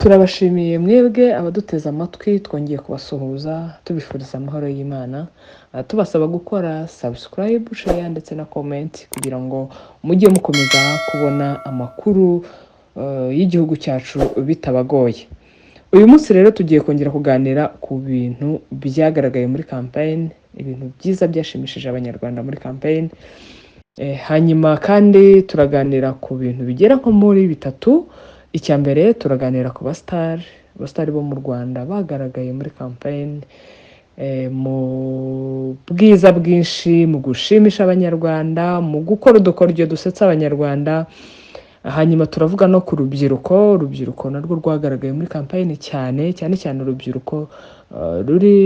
Turabashimiye mwebwe abaduteze amatwi, twongeye kubasuhuza tubifuriza amahoro y'Imana, tubasaba gukora subscribe, share ndetse na comment kugira ngo mujye mukomeza kubona amakuru y'igihugu cyacu bitabagoye. Uyu munsi rero tugiye kongera kuganira ku bintu byagaragaye muri campaign, ibintu byiza byashimishije abanyarwanda muri campaign. Hanyuma kandi turaganira ku bintu bigera nko muri bitatu. Icya mbere turaganira ku basitari bo mu Rwanda bagaragaye muri campaign mu bwiza bwinshi, mu gushimisha abanyarwanda, mu gukora udukoryo dusetsa abanyarwanda. Hanyuma turavuga no ku urubyiruko narwo rwagaragaye muri campaign cyane urubyiruko ruri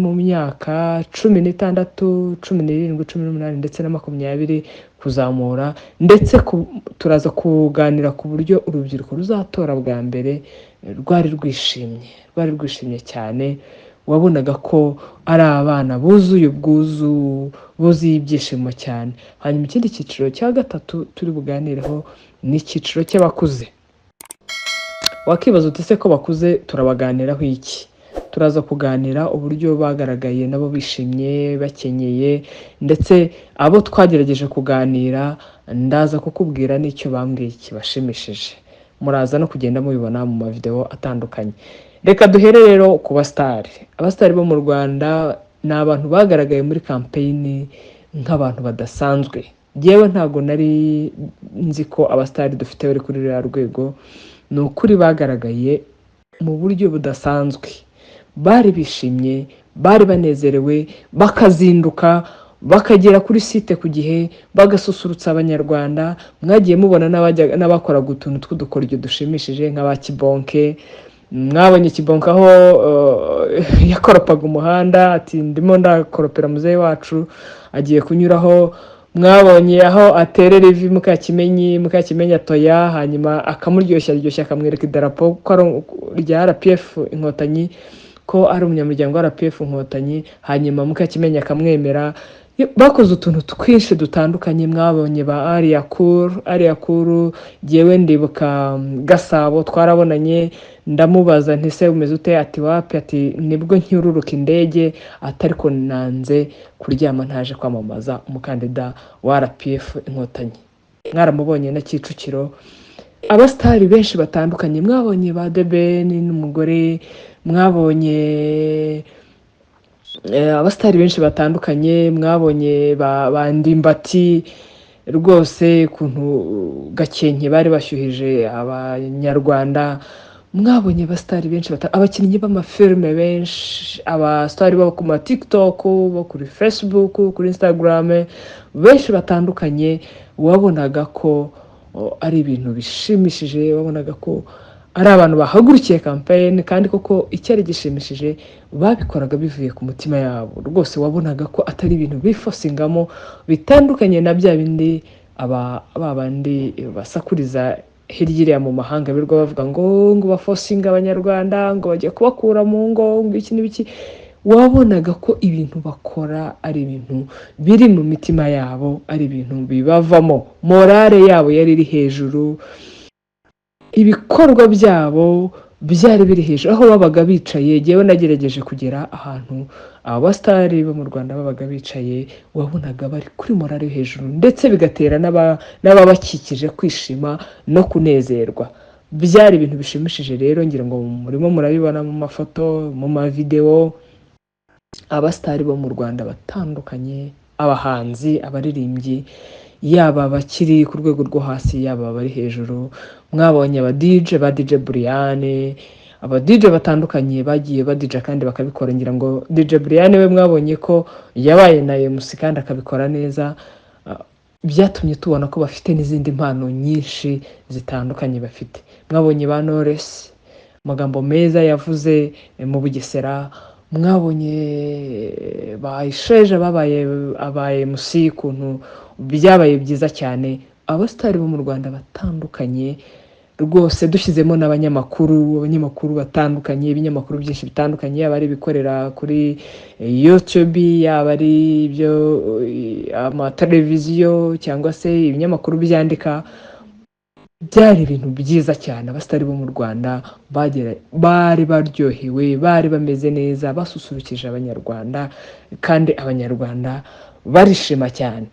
mu myaka 16, 17, 18 ndetse na 20 kuzamura, ndetse turaza kuganira ku buryo urubyiruko ruzatora bwa mbere rwari rwishimye cyane. Wabonaga ko ari abana buzuye ubwuzu, buzuye ibyishimo cyane. Hanyuma ikindi cyiciro cya gatatu turi buganireho ni icyiciro cy'abakuze. Wakibaza uti se ko bakuze turabaganiraho iki? Turaza kuganira uburyo bagaragaye nabo bishimye, bakenyeye, ndetse abo twagerageje kuganira ndaza kukubwira n'icyo bambwiye kibashimishije. Muraza no kugenda mubibona mu mavideo atandukanye. Reka duhere rero ku abasitari bo mu Rwanda. Ni abantu bagaragaye muri campaign nk'abantu badasanzwe. Yewe ntago nari nzi ko abasitari dufite bari kuri ruriya rwego. Ni ukuri bagaragaye mu buryo budasanzwe, bari bishimye, bari banezerewe, bakazinduka bakagera kuri site ku gihe, bagasusurutsa abanyarwanda. Mwagiye mubona n'abakoraga utuntu tw'udukoryo dushimishije nk'aba Kibonke. Mwabonye Kibonke aho yakoropaga umuhanda ati ndimo ndakoropera muzehe wacu agiye kunyuraho. Mwabonye aho aterera ivi Mukakimenyi atoya, hanyuma akamuryoshya akamwereka idarapo ko ari rya RPF Inkotanyi, ko ari umunyamuryango wa RPF Inkotanyi. Hanyuma Mukakimenyi akamwemera. Bakoze utuntu twinshi dutandukanye. Mwabonye ba Ariyakuru. Yewe ndibuka Gasabo twarabonanye, ndamubaza nti se umeze ute? Ati wapi, ati nibwo ncyururuka indege, atariko nanze kuryama ntaje kwamamaza umukandida wa RPF Inkotanyi. Mwaramubonye na Kicukiro. Abasitari benshi batandukanye. Mwabonye ba Debeni n'umugore. Mwabonye abasitari benshi batandukanye. Mwabonye ba Ndimbati. Rwose ukuntu Gakenke bari bashyuhije abanyarwanda. Mwabonye abasitari benshi abakinnyi b'amafilme benshi, abasitari bo ku ma TikTok, bo kuri Facebook, kuri Instagram, benshi batandukanye. Wabonaga ko ari ibintu bishimishije, wabonaga ko ari abantu bahagurukiye campaign, kandi koko icyari gishimishije babikoraga bivuye ku mutima yabo. Rwose wabonaga ko atari ibintu bifosingamo bitandukanye na bya bindi abandi basakuriza hirya mu mahanga birwa bavuga ngo bafosinga abanyarwanda, ngo bajye kubakura mu ngo iki n'ibiki. Wabonaga ko ibintu bakora ari ibintu biri mu mitima yabo, ari ibintu bibavamo, morale yabo yari iri hejuru, ibikorwa byabo byari biri hejuru. Aho babaga bicaye, yewe nagerageje kugera ahantu abasitari bo mu Rwanda babaga bicaye, wabonaga bari kuri morale yo hejuru, ndetse bigatera n'ababakikije kwishima no kunezerwa. Byari ibintu bishimishije rero, ngira ngo murimo murabibona mu mafoto, mu mavideo. Abasitari bo mu Rwanda batandukanye, abahanzi, abaririmbyi, yaba bakiri ku rwego rwo hasi, yaba bari hejuru. Mwabonye ba DJ Brian, aba DJ batandukanye bagiye ba DJ kandi bakabikora. Ngira ngo DJ Brian we mwabonye ko yabaye na MC kandi akabikora neza. Byatumye tubona ko bafite n'izindi mpano nyinshi zitandukanye bafite. Mwabonye ba Knowless, amagambo meza yavuze mu Bugesera. Mwabonye bayisheje abaye MC, kuntu byabaye byiza cyane. Abasitari bo mu Rwanda batandukanye rwose, dushyizemo n'abanyamakuru batandukanye, ibinyamakuru byinshi bitandukanye, yaba ari ibikorera kuri YouTube, yaba ari ibyo amateleviziyo, cyangwa se ibinyamakuru byandika. byari ibintu byiza cyane. Abasitari bo mu Rwanda bari baryohewe, bari bameze neza, basusurukije abanyarwanda kandi abanyarwanda barishima cyane.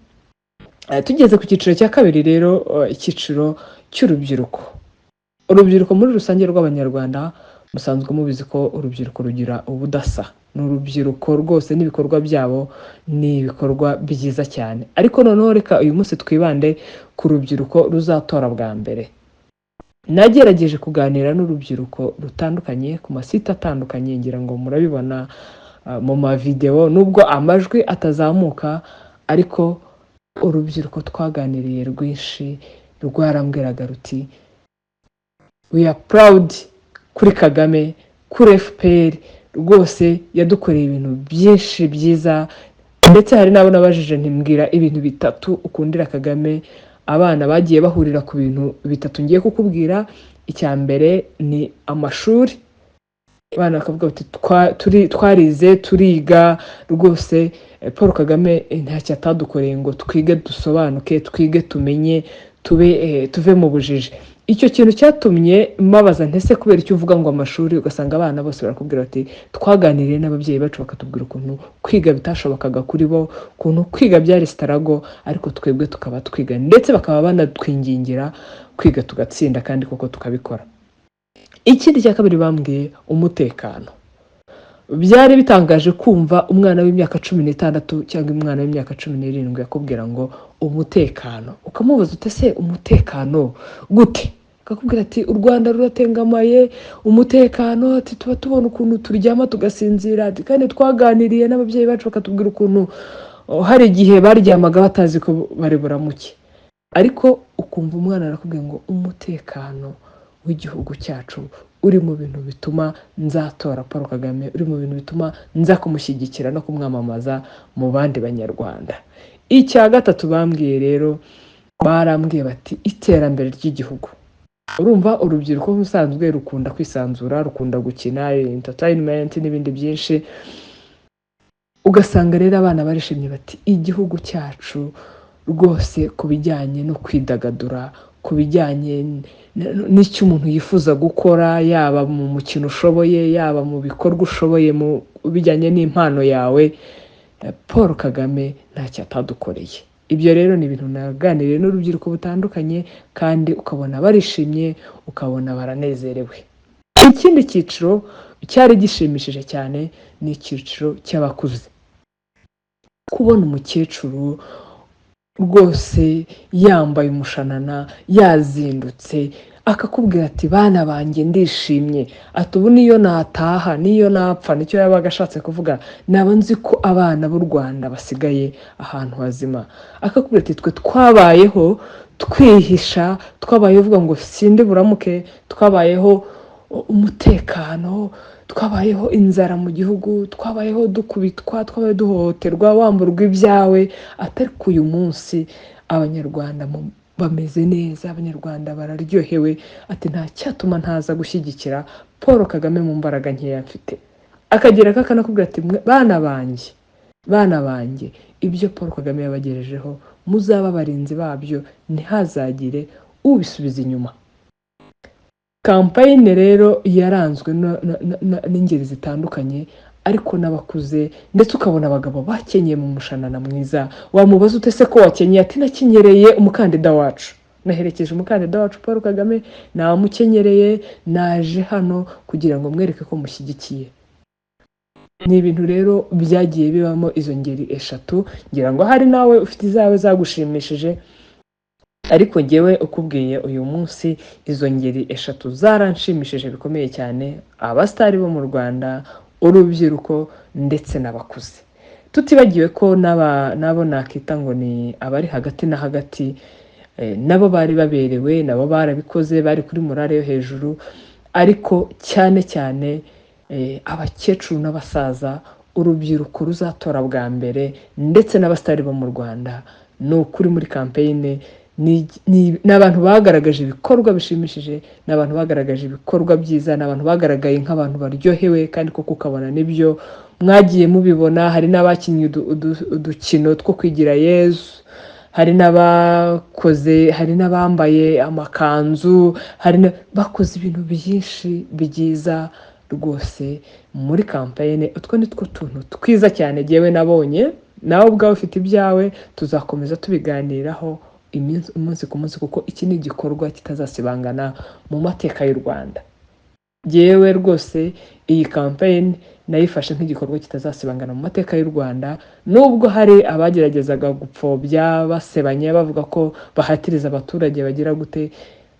Tugeze ku cyiciro cya kabiri rero, icyiciro cy'urubyiruko. Urubyiruko muri rusange rw'abanyarwanda musanzwe mubizi ko urubyiruko rugira ubudasa. Ni urubyiruko rwose n'ibikorwa byabo ni ibikorwa byiza cyane. Ariko noneho reka uyu munsi twibande ku rubyiruko ruzatora bwa mbere. Nagerageje kuganira n'urubyiruko rutandukanye ku masite atandukanye, ngira ngo murabibona mu mavideo nubwo amajwi atazamuka, ariko urubyiruko twaganiriye rwinshi rwarambwiraga ruti we are proud kuri Kagame, kuri FPR, rwose yadukoreye ibintu byinshi byiza. Ndetse hari n'abo nabajije ntimbwira ibintu bitatu ukundira Kagame. Abana bagiye bahurira ku bintu bitatu ngiye kukubwira. Icya mbere ni amashuri. Abana bakavuga bati twarize turiga rwose, Paul Kagame ntacyo atadukoreye ngo twige dusobanuke, twige tumenye, tuve mu bujiji. Icyo kintu cyatumye mabaza ntese kubera icyo uvuga ngo amashuri, ugasanga abana bose barakubwira bati twaganiriye n'ababyeyi bacu bakatubwira ukuntu kwiga bitashobokaga kuri bo, ukuntu kwiga byari starago, ariko twebwe tukaba twiga, ndetse bakaba banatwingingira kwiga tugatsinda kandi koko tukabikora. Ikindi cya kabiri bambwiye umutekano. Byari bitangaje kumva umwana w'imyaka 16 cyangwa umwana w'imyaka 17 yakubwira ngo umutekano. Ukamubaza utese umutekano gute? Akakubwira ati u Rwanda ruratengamaye, umutekano ati tuba tubona ukuntu turyama tugasinzira, kandi twaganiriye n'ababyeyi bacu bakatubwira ukuntu hari igihe baryamaga batazi ko bari buramuke. Ariko ukumva umwana arakubwira ngo umutekano w'igihugu cyacu uri mu bintu bituma nzatora Paul Kagame, uri mu bintu bituma nza kumushyigikira no kumwamamaza mu bandi banyarwanda. Icya gatatu bambwiye rero, barambwiye bati iterambere ry'igihugu. Urumva urubyiruko rusanzwe rukunda kwisanzura, rukunda gukina, entertainment n'ibindi byinshi. Ugasanga rero abana barishimye bati igihugu cyacu rwose kubijyanye no kwidagadura, kubijyanye n'icyo umuntu yifuza gukora, yaba mu mukino ushoboye, yaba mu bikorwa ushoboye, mu bijyanye n'impano yawe, Paul Kagame ntacyo atadukoreye. Ibyo rero ni ibintu naganiriye n'urubyiruko butandukanye, kandi ukabona barishimye, ukabona baranezerewe. Ikindi cyiciro cyari gishimishije cyane ni icyiciro cy'abakuze. Kubona umukecuru rwose yambaye umushanana, yazindutse, akakubwira ati bana banjye ndishimye, ati ubu niyo nataha, niyo napfa. Nicyo yabaga ashatse kuvuga, naba nzi ko abana b'u Rwanda basigaye ahantu hazima. Akakubwira ati twe twabayeho twihisha, twabayeho uvuga ngo sindi buramuke, twabayeho umutekano, twabayeho inzara mu gihugu, twabayeho dukubitwa, twabayeho duhohoterwa, wamburwa ibyawe. Atari ku uyu munsi abanyarwanda bameze neza, abanyarwanda bararyohewe. Ati nta cyatuma ntaza gushyigikira Paul Kagame mu mbaraga nkeya mfite. Akagira kakanakubwira ati bana banjye ibyo Paul Kagame yabagejejeho muzaba abarinzi babyo, ntihazagire ubisubiza inyuma. Kampanye rero yaranzwe n'ingeri zitandukanye, ariko n'abakuze, ndetse ukabona abagabo bakenyeye mu mushanana mwiza. Wamubaza utese ko wakenyeye, ati nakenyereye umukandida wacu, naherekeje umukandida wacu Paul Kagame, namukenyereye, naje hano kugira ngo mwereke ko mushyigikiye. Ni ibintu rero byagiye bibamo izo ngeri eshatu. Ngira ngo hari nawe ufite izawe zagushimishije, ariko ngewe ukubwiye uyu munsi izo ngeri eshatu zaranshimishije bikomeye cyane. Abasitari bo mu Rwanda, urubyiruko ndetse n'abakuze. Tutibagiwe ko nabo nakita ngo ni abari hagati na hagati, nabo bari baberewe, nabo barabikoze, bari kuri morale yo hejuru. Ariko cyane cyane abakecuru n'abasaza, urubyiruko ruzatora bwa mbere, ndetse n'abasitari bo mu Rwanda, ni ukuri muri kampeyine n'abantu bagaragaje ibikorwa bishimishije, n'abantu bagaragaje ibikorwa byiza, n'abantu bagaragaye nk'abantu baryohewe, kandi koko ukabona nibyo mwagiye mubibona. Hari n'abakinnye udukino two kwigira Yesu, hari n'abakoze, hari n'abambaye amakanzu, bakoze ibintu byinshi byiza rwose muri kampeyini. Utwo ni two tuntu twiza cyane jyewe nabonye, nawe ubwawe ufite ibyawe, tuzakomeza tubiganiraho umunsi ku munsi, kuko iki ni igikorwa kitazasibangana mu mateka y'u Rwanda. Jyewe rwose iyi kampeyini nayifashe nk'igikorwa kitazasibangana mu mateka y'u Rwanda, nubwo hari abageragezaga gupfobya basebanya bavuga ko bahatiriza abaturage bagira gute.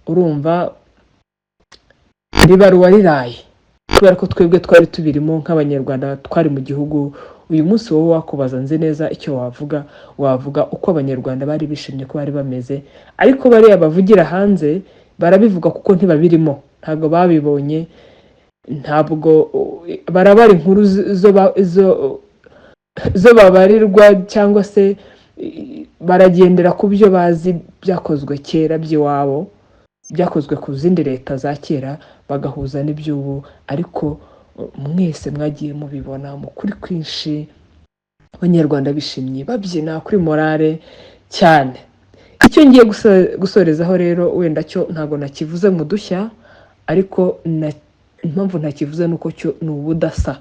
Urumva ribaruwa riraye, kubera ko twebwe twari tubirimo nk'abanyarwanda, twari mu gihugu. Uyu munsi wowe wakubaza, nzi neza icyo wavuga uko abanyarwanda bari bishimye ko bari bameze, ariko bariya bavugira hanze barabivuga kuko ntibabirimo, ntabwo babibonye, ntabwo barabara inkuru zo babarirwa, cyangwa se baragendera ku byo bazi byakozwe kera by'iwabo, byakozwe ku zindi leta za kera, bagahuza n'iby'ubu. Ariko mwese mwagiye mubibona mu kuri kwinshi, abanyarwanda bishimye babyina kuri morale cyane. Icyo ngiye gusorezaho rero, wenda cyo ntabwo nakivuze mu dushya, ariko impamvu ntakivuze nuko cyo ni ubudasa.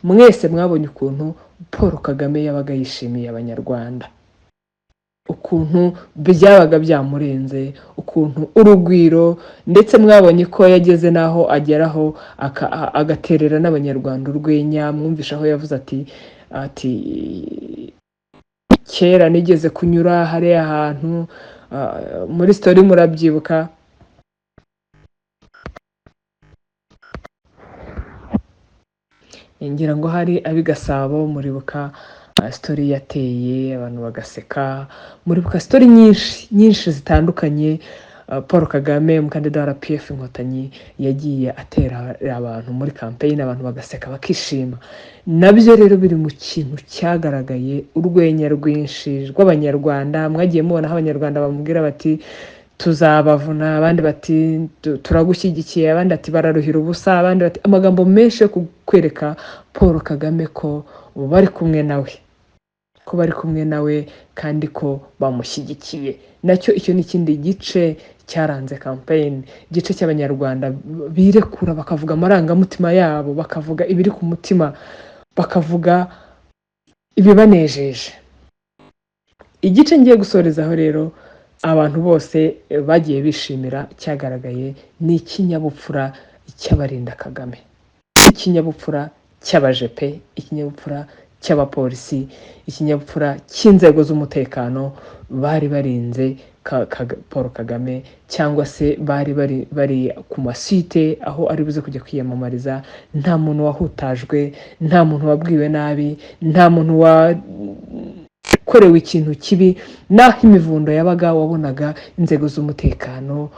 Mwese mwabonye ukuntu Paul Kagame yabaga yishimiye abanyarwanda, ukuntu byabaga byamurenze, ukuntu urugwiro, ndetse mwabonye ko yageze naho ageraho agaterera n'abanyarwanda urwenya. Mwumvisha aho yavuze ati kera nigeze kunyura hariya ahantu muri story, murabyibuka, ngira ngo hari abi Gasabo, muribuka story yateye abantu bagaseka, muribuka story nyinshi zitandukanye. Paul Kagame, umukandida wa RPF Inkotanyi, yagiye atera abantu muri campaign, abantu bagaseka bakishima. Nabyo rero biri mu kintu cyagaragaye, urwenya rwinshi rw'abanyarwanda. Mwagiye mubona aho abanyarwanda bamubwira bati tuzabavuna, abandi bati turagushyigikiye, abandi ati bararuhira ubusa, abandi bati amagambo menshi yo kwereka Paul Kagame ko bari kumwe nawe, kandi ko bamushyigikiye. Nacyo icyo ni ikindi gice cyaranze campaign, igice cy'abanyarwanda birekura bakavuga amarangamutima yabo, bakavuga ibiri ku mutima, bakavuga ibibanejeje. Igice ngiye gusorezaho rero, abantu bose bagiye bishimira, cyagaragaye ni ikinyabupfura cy'abarinda Kagame, ikinyabupfura cy'abajepe, ikinyabupfura cy'abapolisi, ikinyabupfura cy'inzego z'umutekano bari barinze Paul Kagame, cyangwa se bari ku masite aho ari buze kujya kwiyamamariza. Nta muntu wahutajwe, nta muntu wabwiwe nabi, nta muntu wakorewe ikintu kibi. Naho imivundo yabaga, wabonaga inzego z'umutekano,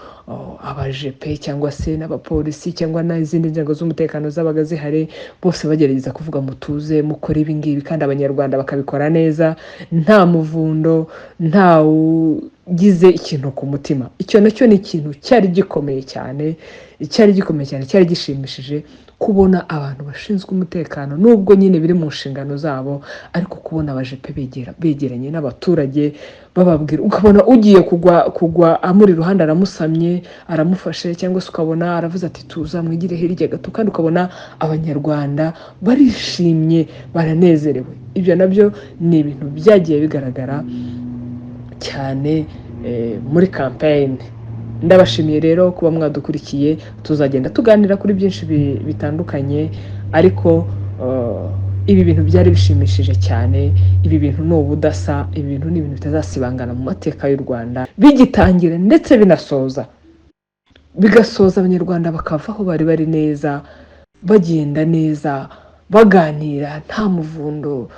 abajepe cyangwa se n'abapolisi cyangwa n'izindi nzego z'umutekano zabaga zihari, bose bagerageza kuvuga mutuze, mukore ibi ngibi, kandi abanyarwanda bakabikora neza, nta muvundo, nta ugize ikintu ku mutima. Icyo nacyo ni ikintu cyari gikomeye cyane, cyari gishimishije kubona abantu bashinzwe umutekano, nubwo nyine biri mu nshingano zabo, ariko kubona abajepe begeranye n'abaturage bababwira, ukabona ugiye kugwa amuri iruhande aramusamye, aramufashe, cyangwa se ukabona aravuze ati tuza mwigire hirya gato, kandi ukabona abanyarwanda barishimye, baranezerewe. Ibyo nabyo ni ibintu byagiye bigaragara cyane muri campaign. Ndabashimiye rero kuba mwadukurikiye, tuzagenda tuganira kuri byinshi bitandukanye, ariko ibi bintu byari bishimishije cyane. Ibi bintu ni ubudasa, ibi bintu ni ibintu bitazasibangana mu mateka y'u Rwanda, bigitangira ndetse bigasoza abanyarwanda bakava aho bari neza, bagenda neza, baganira, nta muvundo,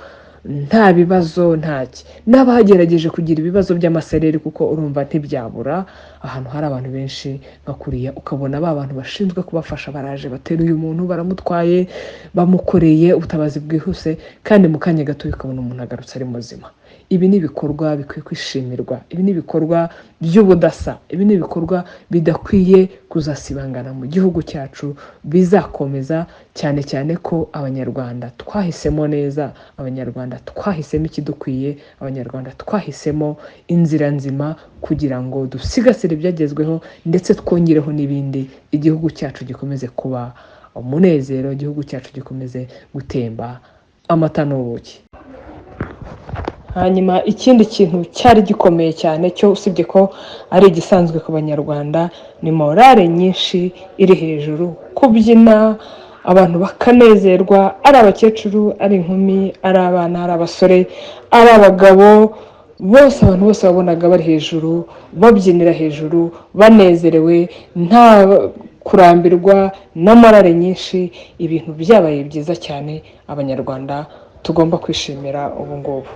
nta bibazo, ntaki. N'abagerageje kugira ibibazo by'amasereri, kuko urumva ntibyabura ahantu hari abantu benshi bakuriya, ukabona ba bantu bashinzwe kubafasha baraje, bateruye umuntu, baramutwaye, bamukoreye ubutabazi bwihuse, kandi mu kanya gato ukabona umuntu agarutse ari muzima. ibi ni ibikorwa bikwiye kwishimirwa, ibi ni ibikorwa by'ubudasa, ibi ni ibikorwa bidakwiye kuzasibangana mu gihugu cyacu, bizakomeza cyane cyane ko abanyarwanda twahisemo neza, abanyarwanda twahisemo ikidukwiye, abanyarwanda twahisemo inzira nzima kugira ngo dusigasire ibyagezweho ndetse twongereho n'ibindi, igihugu cyacu gikomeze kuba umunezero, igihugu cyacu gikomeze gutemba amata n'ubuki. Hanyuma ikindi kintu cyari gikomeye cyane cyo usibye ko ari igisanzwe ku banyarwanda, ni morale nyinshi iri hejuru, kubyina abantu bakanezerwa, ari abakecuru, ari inkumi, ari abana, ari abasore, ari abagabo, bose abantu bose babonaga bari hejuru, babyinira hejuru, banezerewe, nta kurambirwa na morale nyinshi. Ibintu byabaye byiza cyane, abanyarwanda tugomba kwishimira ubu ngubu.